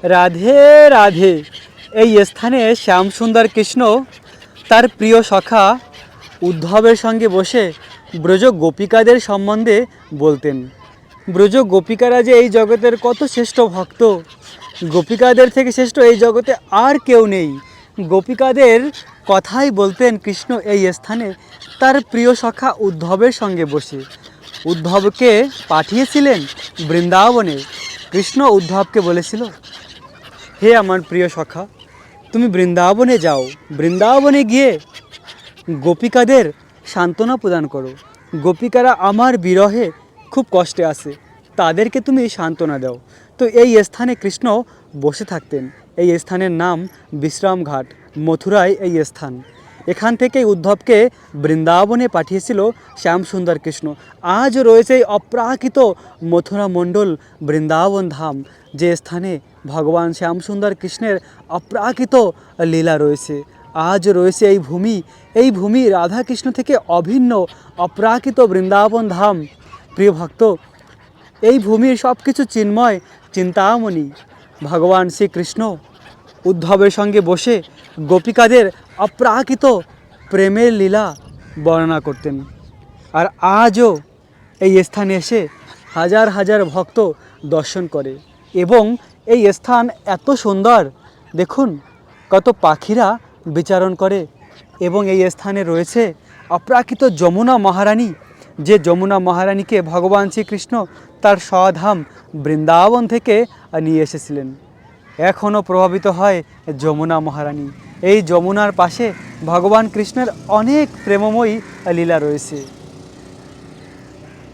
রাধে রাধে। এই স্থানে শ্যামসুন্দর কৃষ্ণ তার প্রিয় সখা উদ্ধবের সঙ্গে বসে ব্রজ গোপিকাদের সম্বন্ধে বলতেন। ব্রজ গোপিকারা যে এই জগতের কত শ্রেষ্ঠ ভক্ত, গোপিকাদের থেকে শ্রেষ্ঠ এই জগতে আর কেউ নেই। গোপিকাদের কথাই বলতেন কৃষ্ণ এই স্থানে তার প্রিয় সখা উদ্ধবের সঙ্গে বসে। উদ্ধবকে পাঠিয়েছিলেন বৃন্দাবনে। কৃষ্ণ উদ্ধবকে বলেছিল, হে আমার প্রিয় সখা, তুমি বৃন্দাবনে যাও, বৃন্দাবনে গিয়ে গোপিকাদের সান্ত্বনা প্রদান করো। গোপিকারা আমার বিরহে খুব কষ্টে আছে, তাদেরকে তুমি সান্ত্বনা দাও। তো এই স্থানে কৃষ্ণ বসে থাকতেন। এই স্থানের নাম বিশ্রামঘাট, মথুরায় এই স্থান। এখান থেকেই উদ্ধবকে বৃন্দাবনে পাঠিয়েছিল শ্যামসুন্দর কৃষ্ণ। আজ রয়েছে এই অপ্রাকৃত মথুরা মণ্ডল বৃন্দাবন ধাম, যে স্থানে ভগবান শ্যামসুন্দর কৃষ্ণের অপ্রাকৃত লীলা রয়েছে। আজ রয়েছে এই ভূমি রাধাকৃষ্ণ থেকে অভিন্ন অপ্রাকৃত বৃন্দাবন ধাম। প্রিয় ভক্ত, এই ভূমির সব কিছু চিন্ময় চিন্তামণি। ভগবান শ্রীকৃষ্ণ উদ্ধবের সঙ্গে বসে গোপিকাদের অপ্রাকৃত প্রেমের লীলা বর্ণনা করতেন। আর আজও এই স্থানে এসে হাজার হাজার ভক্ত দর্শন করে। এবং এই স্থান এত সুন্দর, দেখুন কত পাখিরা বিচরণ করে। এবং এই স্থানে রয়েছে অপ্রাকৃত যমুনা মহারানী, যে যমুনা মহারানীকে ভগবান শ্রীকৃষ্ণ তার স্বধাম বৃন্দাবন থেকে নিয়ে এসেছিলেন। এখনও প্রভাবিত হয় যমুনা মহারানী। এই যমুনার পাশে ভগবান কৃষ্ণের অনেক প্রেমময়ী লীলা রয়েছে।